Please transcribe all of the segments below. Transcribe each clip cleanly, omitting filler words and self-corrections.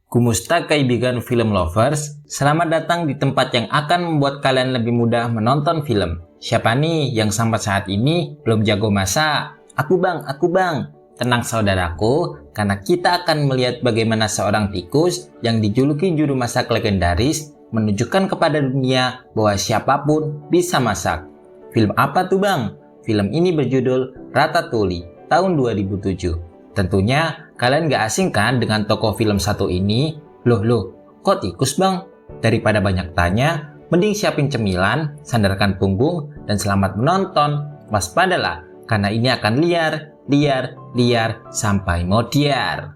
Kumusta kaibigan film lovers? Selamat datang di tempat yang akan membuat kalian lebih mudah menonton film. Siapa nih yang sampai saat ini belum jago masak? Aku bang. Tenang saudaraku, karena kita akan melihat bagaimana seorang tikus yang dijuluki juru masak legendaris menunjukkan kepada dunia bahwa siapapun bisa masak. Film apa tuh bang? Film ini berjudul Ratatouille tahun 2007. Tentunya kalian gak asing kan dengan tokoh film satu ini? Loh, kok tikus bang? Daripada banyak tanya, mending siapin cemilan, sandarkan punggung, dan selamat menonton. Waspadalah, karena ini akan liar, sampai modiar.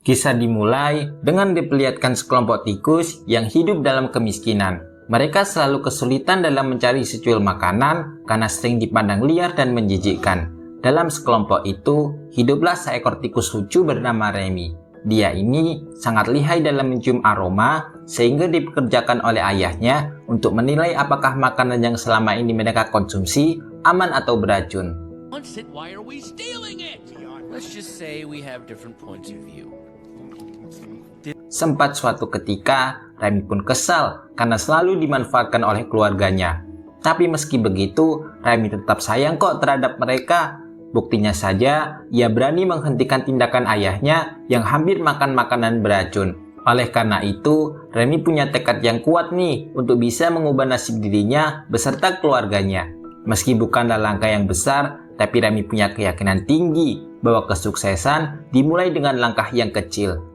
Kisah dimulai dengan diperlihatkan sekelompok tikus yang hidup dalam kemiskinan. Mereka selalu kesulitan dalam mencari secuil makanan karena sering dipandang liar dan menjijikkan. Dalam sekelompok itu, hiduplah seekor tikus lucu bernama Remy. Dia ini sangat lihai dalam mencium aroma, sehingga dipekerjakan oleh ayahnya untuk menilai apakah makanan yang selama ini mereka konsumsi aman atau beracun. Sempat suatu ketika, Remy pun kesal karena selalu dimanfaatkan oleh keluarganya. Tapi meski begitu, Remy tetap sayang kok terhadap mereka. Buktinya saja, ia berani menghentikan tindakan ayahnya yang hampir makan makanan beracun. Oleh karena itu, Remy punya tekad yang kuat nih untuk bisa mengubah nasib dirinya beserta keluarganya. Meski bukanlah langkah yang besar, tapi Remy punya keyakinan tinggi bahwa kesuksesan dimulai dengan langkah yang kecil.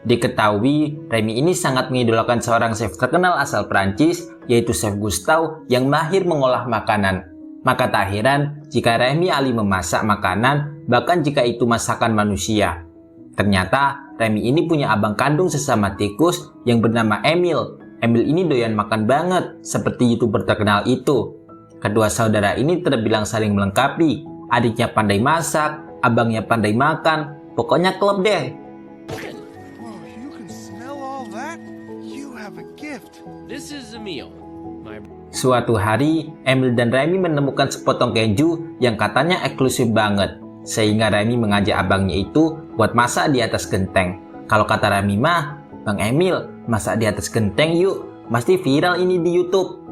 Diketahui, Remy ini sangat mengidolakan seorang chef terkenal asal Prancis, yaitu Chef Gustav yang mahir mengolah makanan. Maka tak heran jika Remy ahli memasak makanan, bahkan jika itu masakan manusia. Ternyata, Remy ini punya abang kandung sesama tikus yang bernama Emil. Emil ini doyan makan banget, seperti YouTuber terkenal itu. Kedua saudara ini terbilang saling melengkapi. Adiknya pandai masak, abangnya pandai makan, pokoknya klop deh. Suatu hari, Emil dan Remy menemukan sepotong keju yang katanya eksklusif banget. Sehingga Remy mengajak abangnya itu buat masak di atas genteng. Kalau kata Remy mah, Bang Emil, masak di atas genteng yuk, pasti viral ini di YouTube.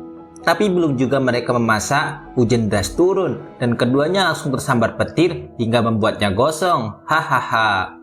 Tapi belum juga mereka memasak, hujan deras turun dan keduanya langsung tersambar petir hingga membuatnya gosong. Hahaha.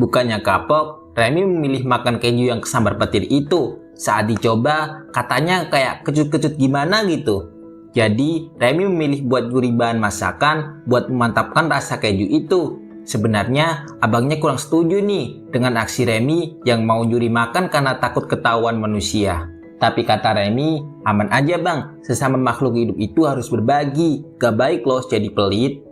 Bukannya kapok, Remy memilih makan keju yang kesambar petir itu. Saat dicoba, katanya kayak kecut-kecut gimana gitu. Jadi, Remy memilih buat gurih bahan masakan buat memantapkan rasa keju itu. Sebenarnya, abangnya kurang setuju nih dengan aksi Remy yang mau nyuri makan karena takut ketahuan manusia. Tapi kata Remy, aman aja bang, sesama makhluk hidup itu harus berbagi. Gak baik loh jadi pelit.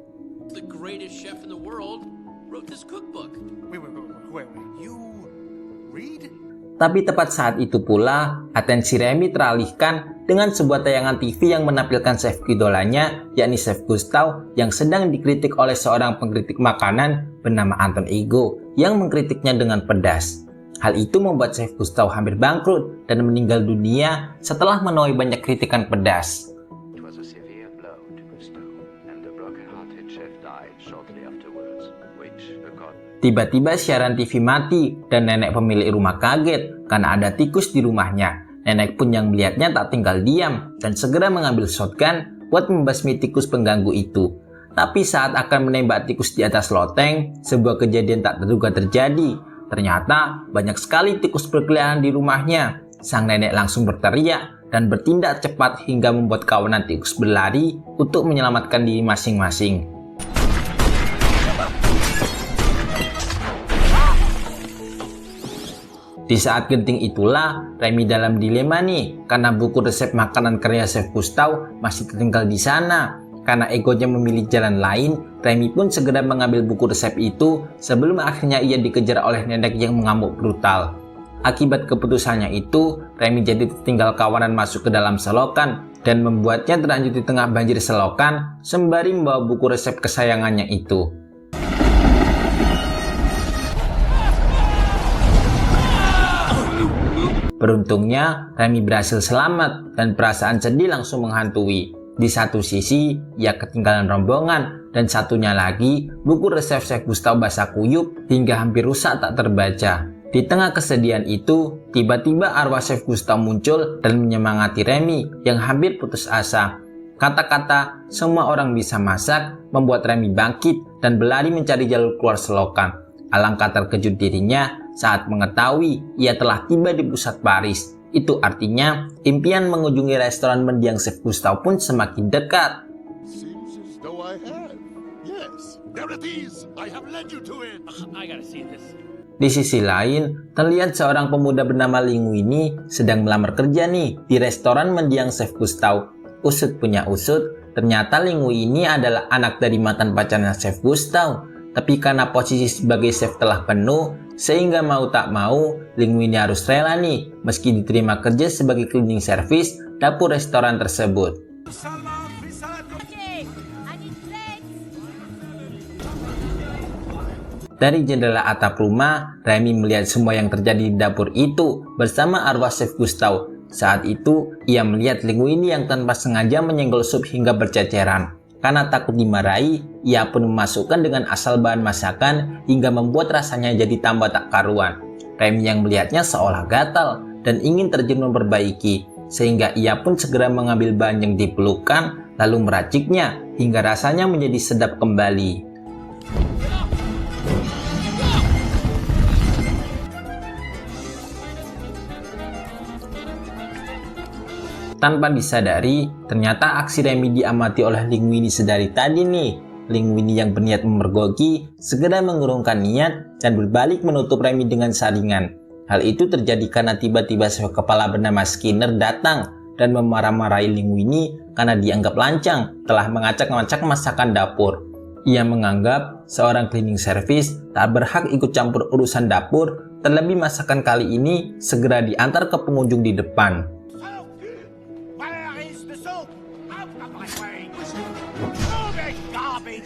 Tapi tepat saat itu pula, atensi Remy teralihkan dengan sebuah tayangan TV yang menampilkan chef idolanya, yakni Chef Gustav, yang sedang dikritik oleh seorang pengkritik makanan bernama Anton Ego, yang mengkritiknya dengan pedas. Hal itu membuat Chef Gustav hampir bangkrut dan meninggal dunia setelah menuai banyak kritikan pedas. Tiba-tiba siaran TV mati dan nenek pemilik rumah kaget karena ada tikus di rumahnya. Nenek pun yang melihatnya tak tinggal diam dan segera mengambil shotgun buat membasmi tikus pengganggu itu. Tapi saat akan menembak tikus di atas loteng, sebuah kejadian tak terduga terjadi. Ternyata banyak sekali tikus berkeliaran di rumahnya. Sang nenek langsung berteriak dan bertindak cepat hingga membuat kawanan tikus berlari untuk menyelamatkan diri masing-masing. Di saat genting itulah, Remy dalam dilema nih, karena buku resep makanan karya Chef Gustav masih tertinggal di sana. Karena egonya memilih jalan lain, Remy pun segera mengambil buku resep itu sebelum akhirnya ia dikejar oleh nenek yang mengamuk brutal. Akibat keputusannya itu, Remy jadi tertinggal kawanan masuk ke dalam selokan dan membuatnya terlanjur di tengah banjir selokan sembari membawa buku resep kesayangannya itu. Beruntungnya, Remy berhasil selamat dan perasaan sedih langsung menghantui. Di satu sisi, ia ketinggalan rombongan, dan satunya lagi, buku resep Chef Gustav basah kuyup hingga hampir rusak tak terbaca. Di tengah kesedihan itu, tiba-tiba arwah Chef Gustav muncul dan menyemangati Remy yang hampir putus asa. Kata-kata, semua orang bisa masak, membuat Remy bangkit dan berlari mencari jalur keluar selokan. Alangkah terkejut dirinya saat mengetahui ia telah tiba di pusat Paris. Itu artinya, impian mengunjungi restoran mendiang Chef Gustav pun semakin dekat. Di sisi lain, terlihat seorang pemuda bernama Linguini sedang melamar kerja nih di restoran mendiang Chef Gustav. Usut punya usut, ternyata Linguini adalah anak dari mantan pacarnya Chef Gustav. Tapi karena posisi sebagai chef telah penuh, sehingga mau tak mau, Linguini harus rela nih meski diterima kerja sebagai cleaning service dapur restoran tersebut. Dari jendela atap rumah, Remy melihat semua yang terjadi di dapur itu bersama arwah Chef Gustav. Saat itu, ia melihat Linguini yang tanpa sengaja menyenggol sup hingga berceceran. Karena takut dimarahi, ia pun memasukkan dengan asal bahan masakan hingga membuat rasanya jadi tambah tak karuan. Remy yang melihatnya seolah gatal dan ingin terjun memperbaiki, sehingga ia pun segera mengambil bahan yang dipelukkan lalu meraciknya hingga rasanya menjadi sedap kembali. Tanpa disadari, ternyata aksi Remy diamati oleh Linguini sedari tadi nih. Linguini yang berniat memergoki segera mengurungkan niat dan berbalik menutup Remy dengan saringan. Hal itu terjadi karena tiba-tiba chef kepala bernama Skinner datang dan memarah-marahi Linguini karena dianggap lancang telah mengacak-ngacak masakan dapur. Ia menganggap seorang cleaning service tak berhak ikut campur urusan dapur, terlebih masakan kali ini segera diantar ke pengunjung di depan.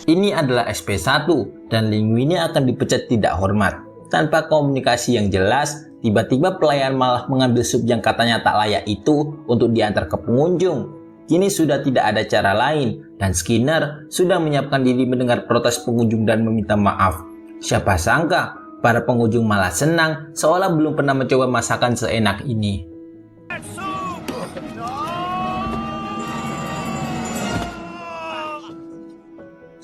Ini adalah SP1 dan Linguini akan dipecat tidak hormat. Tanpa komunikasi yang jelas, tiba-tiba pelayan malah mengambil sup yang katanya tak layak itu untuk diantar ke pengunjung. Kini sudah tidak ada cara lain dan Skinner sudah menyiapkan diri mendengar protes pengunjung dan meminta maaf. Siapa sangka, para pengunjung malah senang seolah belum pernah mencoba masakan seenak ini.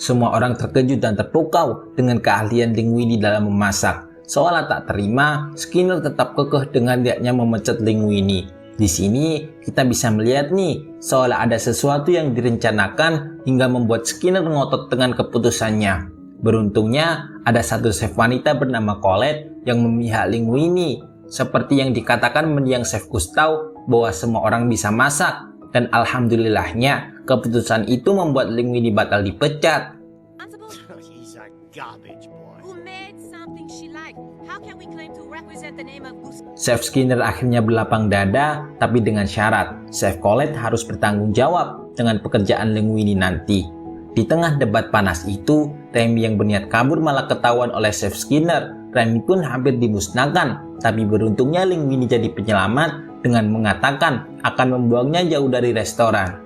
Semua orang terkejut dan terpukau dengan keahlian Linguini dalam memasak. Seolah tak terima, Skinner tetap kekeh dengan niatnya memecat Linguini. Di sini kita bisa melihat nih, seolah ada sesuatu yang direncanakan hingga membuat Skinner ngotot dengan keputusannya. Beruntungnya ada satu chef wanita bernama Colette yang memihak Linguini. Seperti yang dikatakan mendiang Chef Gustav bahwa semua orang bisa masak. Dan alhamdulillahnya, keputusan itu membuat Linguini batal dipecat. Chef Skinner akhirnya berlapang dada, tapi dengan syarat, Chef Colette harus bertanggung jawab dengan pekerjaan Linguini nanti. Di tengah debat panas itu, Remy yang berniat kabur malah ketahuan oleh Chef Skinner. Remy pun hampir dimusnahkan, tapi beruntungnya Linguini jadi penyelamat dengan mengatakan akan membuangnya jauh dari restoran.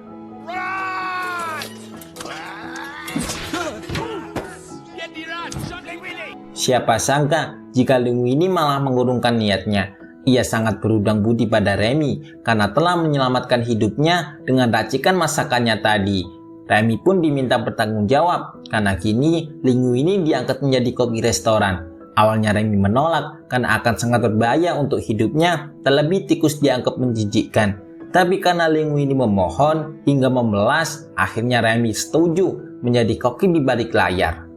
Siapa sangka jika Linguini malah mengurungkan niatnya. Ia sangat berhutang budi pada Remy karena telah menyelamatkan hidupnya dengan racikan masakannya tadi. Remy pun diminta bertanggung jawab karena kini Linguini diangkat menjadi koki restoran. Awalnya Remy menolak karena akan sangat berbahaya untuk hidupnya, terlebih tikus dianggap menjijikkan. Tapi karena Linguini memohon hingga memelas, akhirnya Remy setuju menjadi koki di balik layar.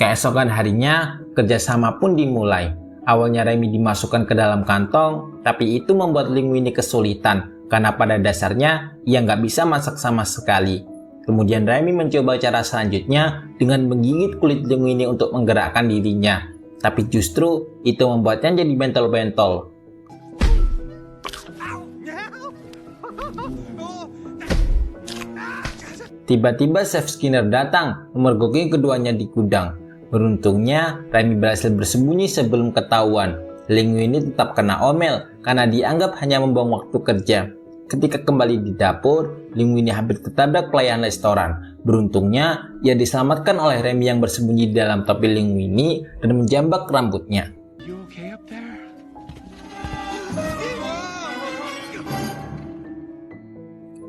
Keesokan harinya, kerjasama pun dimulai. Awalnya Remy dimasukkan ke dalam kantong, tapi itu membuat Linguini kesulitan karena pada dasarnya ia nggak bisa masak sama sekali. Kemudian Remy mencoba cara selanjutnya dengan menggigit kulit Linguini untuk menggerakkan dirinya. Tapi justru itu membuatnya jadi bentol-bentol. Tiba-tiba Chef Skinner datang memergoki keduanya di gudang. Beruntungnya, Remy berhasil bersembunyi sebelum ketahuan. Linguini tetap kena omel karena dianggap hanya membuang waktu kerja. Ketika kembali di dapur, Linguini hampir tertabrak pelayan restoran. Beruntungnya, ia diselamatkan oleh Remy yang bersembunyi di dalam topi Linguini dan menjambak rambutnya.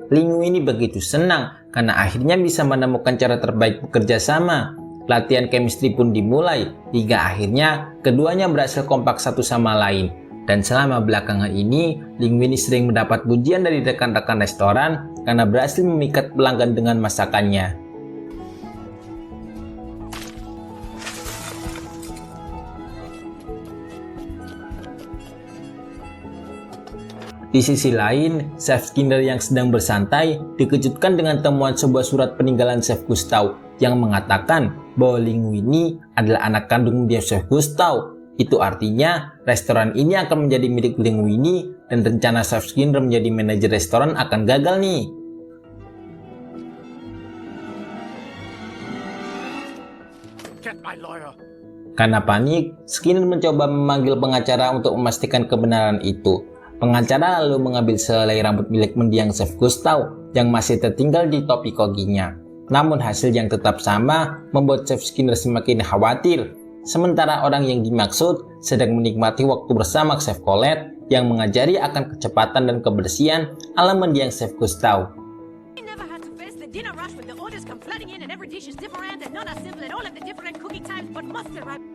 Linguini begitu senang karena akhirnya bisa menemukan cara terbaik bekerja sama. Latihan chemistry pun dimulai, hingga akhirnya keduanya berhasil kompak satu sama lain. Dan selama belakangan ini, Linguini sering mendapat pujian dari rekan-rekan restoran karena berhasil memikat pelanggan dengan masakannya. Di sisi lain, Chef Skinner yang sedang bersantai dikejutkan dengan temuan sebuah surat peninggalan Chef Gustav yang mengatakan bahwa Linguini adalah anak kandung dia Chef Gustav. Itu artinya restoran ini akan menjadi milik Linguini dan rencana Chef Skinner menjadi manajer restoran akan gagal nih. Karena panik, Skinner mencoba memanggil pengacara untuk memastikan kebenaran itu. Pengacara lalu mengambil sehelai rambut milik mendiang Chef Gustav yang masih tertinggal di topi koginya. Namun hasil yang tetap sama membuat Chef Skinner semakin khawatir. Sementara orang yang dimaksud sedang menikmati waktu bersama Chef Colette yang mengajari akan kecepatan dan kebersihan ala mendiang Chef Gustav.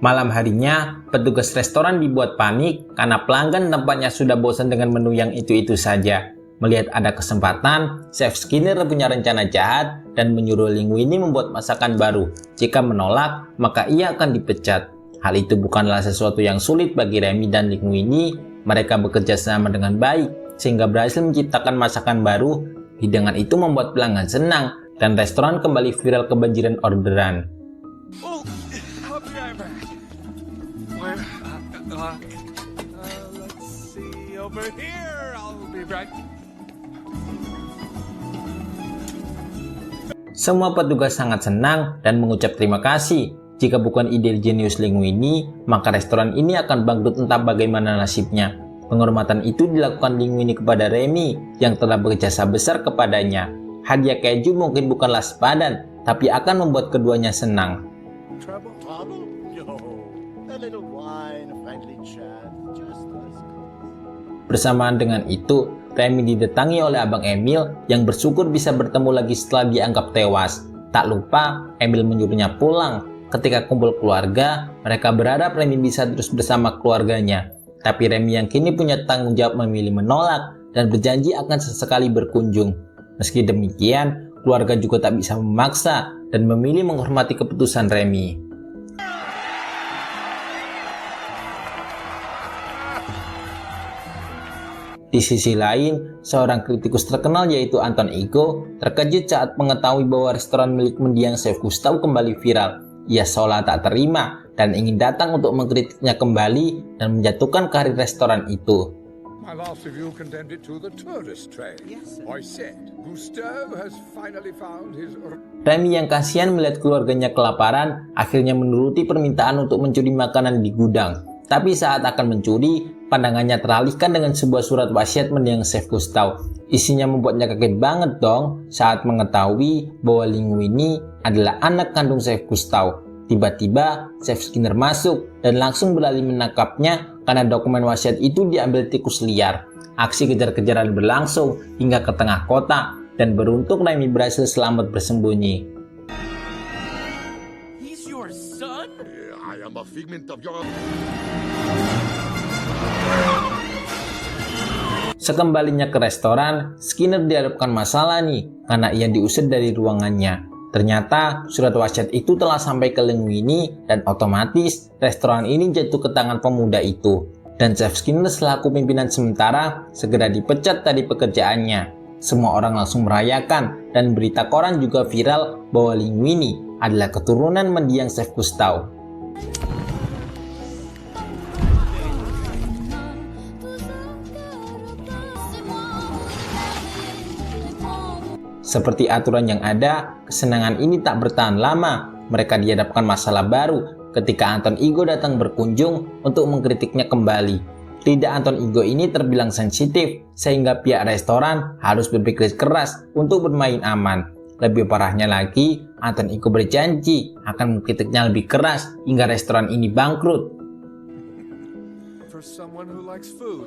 Malam harinya, petugas restoran dibuat panik karena pelanggan tampaknya sudah bosan dengan menu yang itu-itu saja. Melihat ada kesempatan, Chef Skinner punya rencana jahat dan menyuruh Linguini membuat masakan baru. Jika menolak, maka ia akan dipecat. Hal itu bukanlah sesuatu yang sulit bagi Remy dan Linguini. Mereka bekerja sama dengan baik, sehingga berhasil menciptakan masakan baru. Hidangan itu membuat pelanggan senang, dan restoran kembali viral kebanjiran orderan. Semua petugas sangat senang dan mengucap terima kasih. Jika bukan ide jenius Linguini, maka restoran ini akan bangkrut entah bagaimana nasibnya. Penghormatan itu dilakukan Linguini kepada Remy yang telah berjasa besar kepadanya. Hadiah keju mungkin bukanlah sepadan, tapi akan membuat keduanya senang. Bersamaan dengan itu, Remy didatangi oleh Abang Emil yang bersyukur bisa bertemu lagi setelah dianggap tewas. Tak lupa, Emil menyuruhnya pulang. Ketika kumpul keluarga, mereka berharap Remy bisa terus bersama keluarganya. Tapi Remy yang kini punya tanggung jawab memilih menolak dan berjanji akan sesekali berkunjung. Meski demikian, keluarga juga tak bisa memaksa dan memilih menghormati keputusan Remy. Di sisi lain, seorang kritikus terkenal yaitu Anton Ego terkejut saat mengetahui bahwa restoran milik mendiang Chef Gustav kembali viral. Ia seolah tak terima dan ingin datang untuk mengkritiknya kembali dan menjatuhkan karir restoran itu. Remy yang kasihan melihat keluarganya kelaparan akhirnya menuruti permintaan untuk mencuri makanan di gudang. Tapi saat akan mencuri, pandangannya teralihkan dengan sebuah surat wasiat mendiang Chef Gustav. Isinya membuatnya kaget banget dong saat mengetahui bahwa Linguini adalah anak kandung Chef Gustav. Tiba-tiba Chef Skinner masuk dan langsung beralih menangkapnya karena dokumen wasiat itu diambil tikus liar. Aksi kejar-kejaran berlangsung hingga ke tengah kota dan beruntung Remy berhasil selamat bersembunyi. Sekembalinya ke restoran, Skinner dihadapkan masalah nih karena ia diusir dari ruangannya. Ternyata surat wasiat itu telah sampai ke Linguini dan otomatis restoran ini jatuh ke tangan pemuda itu. Dan Chef Skinner selaku pimpinan sementara segera dipecat dari pekerjaannya. Semua orang langsung merayakan dan berita koran juga viral bahwa Linguini adalah keturunan mendiang chef Gustav. Seperti aturan yang ada, kesenangan ini tak bertahan lama. Mereka dihadapkan masalah baru ketika Anton Ego datang berkunjung untuk mengkritiknya kembali. Lidah Anton Ego ini terbilang sensitif, sehingga pihak restoran harus berpikir keras untuk bermain aman. Lebih parahnya lagi, Anton Ego berjanji akan mengkritiknya lebih keras hingga restoran ini bangkrut. For someone who likes food.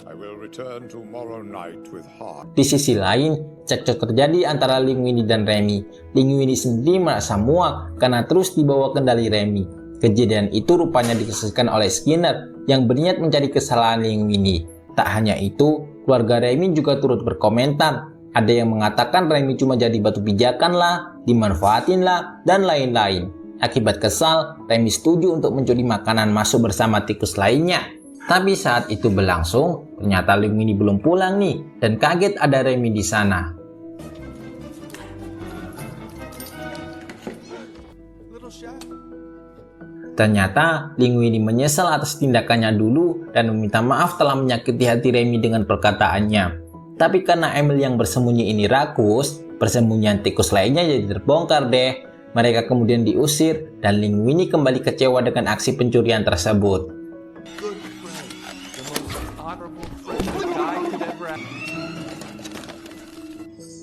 I will return tomorrow night with heart. Di sisi lain, cekcok terjadi antara Linguini dan Remy. Linguini sendiri merasa muak karena terus dibawa kendali Remy. Kejadian itu rupanya dikesaksikan oleh Skinner yang berniat mencari kesalahan Linguini. Tak hanya itu, keluarga Remy juga turut berkomentar. Ada yang mengatakan Remy cuma jadi batu pijakan lah, dimanfaatin lah, dan lain-lain. Akibat kesal, Remy setuju untuk mencuri makanan masuk bersama tikus lainnya. Tapi saat itu berlangsung, ternyata Linguini belum pulang nih, dan kaget ada Remy di sana. Ternyata Linguini menyesal atas tindakannya dulu dan meminta maaf telah menyakiti hati Remy dengan perkataannya. Tapi karena Emil yang bersembunyi ini rakus, persembunyian tikus lainnya jadi terbongkar deh. Mereka kemudian diusir dan Linguini kembali kecewa dengan aksi pencurian tersebut.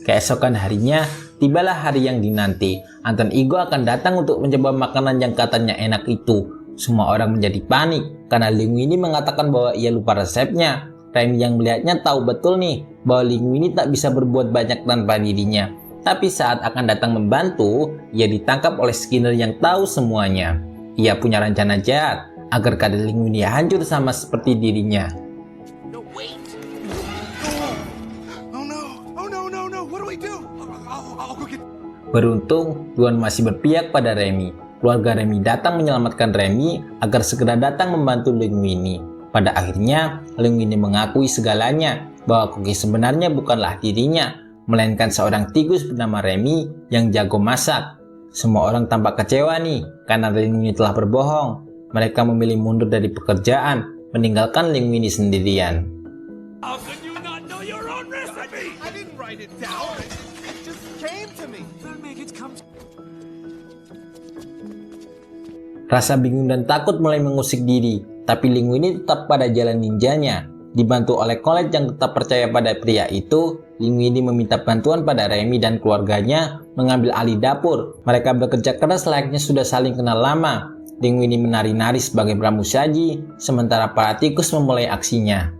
Keesokan harinya, tibalah hari yang dinanti. Anton Ego akan datang untuk mencoba makanan yang katanya enak itu. Semua orang menjadi panik karena Linguini mengatakan bahwa ia lupa resepnya. Remy yang melihatnya tahu betul nih bahwa Linguini tak bisa berbuat banyak tanpa dirinya. Tapi saat akan datang membantu, ia ditangkap oleh Skinner yang tahu semuanya. Ia punya rencana jahat agar karir Linguini hancur sama seperti dirinya. Beruntung, Duan masih berpihak pada Remy. Keluarga Remy datang menyelamatkan Remy agar segera datang membantu Linguini. Pada akhirnya, Linguini mengakui segalanya bahwa Cookie sebenarnya bukanlah dirinya, melainkan seorang tikus bernama Remy yang jago masak. Semua orang tampak kecewa nih karena Linguini telah berbohong. Mereka memilih mundur dari pekerjaan, meninggalkan Linguini sendirian. How could you not know your own recipe? I didn't write it down. It just came to me. Rasa bingung dan takut mulai mengusik diri, tapi Linguini tetap pada jalan ninjanya. Dibantu oleh Colette yang tetap percaya pada pria itu, Linguini meminta bantuan pada Remy dan keluarganya mengambil alih dapur. Mereka bekerja keras layaknya sudah saling kenal lama. Linguini menari-nari sebagai pramusaji, sementara para tikus memulai aksinya.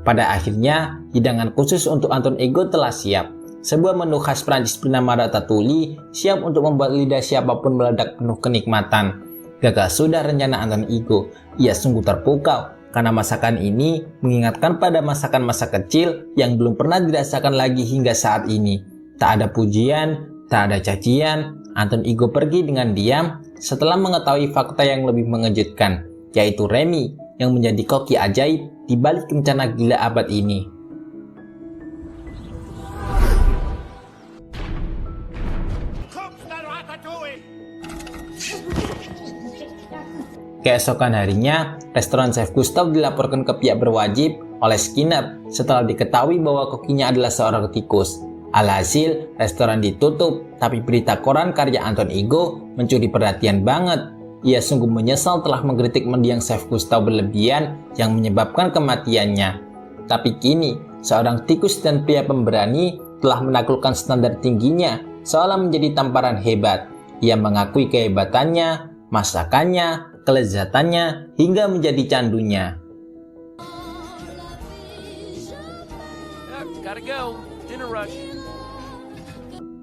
Pada akhirnya, hidangan khusus untuk Anton Ego telah siap. Sebuah menu khas Prancis bernama ratatouille siap untuk membuat lidah siapapun meledak penuh kenikmatan. Gagal sudah rencana Anton Ego. Ia sungguh terpukau karena masakan ini mengingatkan pada masakan masa kecil yang belum pernah dirasakan lagi hingga saat ini. Tak ada pujian, tak ada cacian. Anton Ego pergi dengan diam setelah mengetahui fakta yang lebih mengejutkan, yaitu Remy yang menjadi koki ajaib di balik rencana gila abad ini. Keesokan harinya, restoran chef Gustav dilaporkan ke pihak berwajib oleh Skinner setelah diketahui bahwa kokinya adalah seorang tikus. Alhasil, restoran ditutup, tapi berita koran karya Anton Ego mencuri perhatian banget. Ia sungguh menyesal telah mengkritik mendiang chef Gustav berlebihan yang menyebabkan kematiannya. Tapi kini, seorang tikus dan pria pemberani telah menaklukkan standar tingginya, seolah menjadi tamparan hebat. Ia mengakui kehebatannya, masakannya, kelezatannya, hingga menjadi candunya.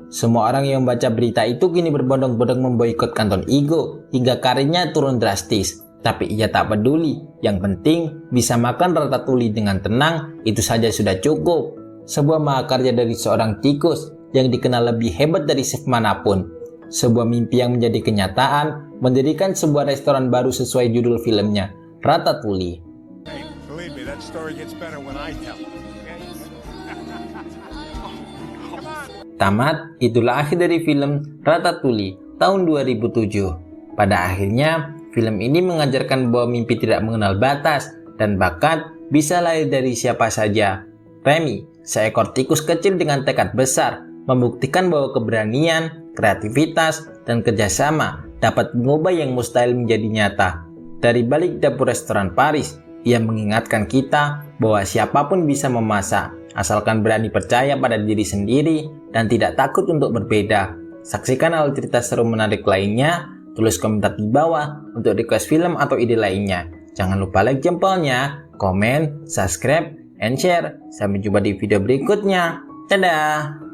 Semua orang yang membaca berita itu kini berbondong-bondong memboikot Anton Ego hingga karirnya turun drastis. Tapi ia tak peduli, yang penting bisa makan ratatouille dengan tenang, itu saja sudah cukup. Sebuah mahakarya dari seorang tikus yang dikenal lebih hebat dari chef manapun. Sebuah mimpi yang menjadi kenyataan, mendirikan sebuah restoran baru sesuai judul filmnya, Ratatouille. Hey, believe me, that story gets better when I tell it. Tamat, itulah akhir dari film Ratatouille tahun 2007. Pada akhirnya, film ini mengajarkan bahwa mimpi tidak mengenal batas dan bakat bisa lahir dari siapa saja. Remy, seekor tikus kecil dengan tekad besar, membuktikan bahwa keberanian, kreativitas, dan kerjasama dapat mengubah yang mustahil menjadi nyata. Dari balik dapur restoran Paris, ia mengingatkan kita bahwa siapapun bisa memasak, asalkan berani percaya pada diri sendiri dan tidak takut untuk berbeda. Saksikan alur cerita seru menarik lainnya, tulis komentar di bawah untuk request film atau ide lainnya. Jangan lupa like jempolnya, komen, subscribe, and share. Sampai jumpa di video berikutnya. Dadah!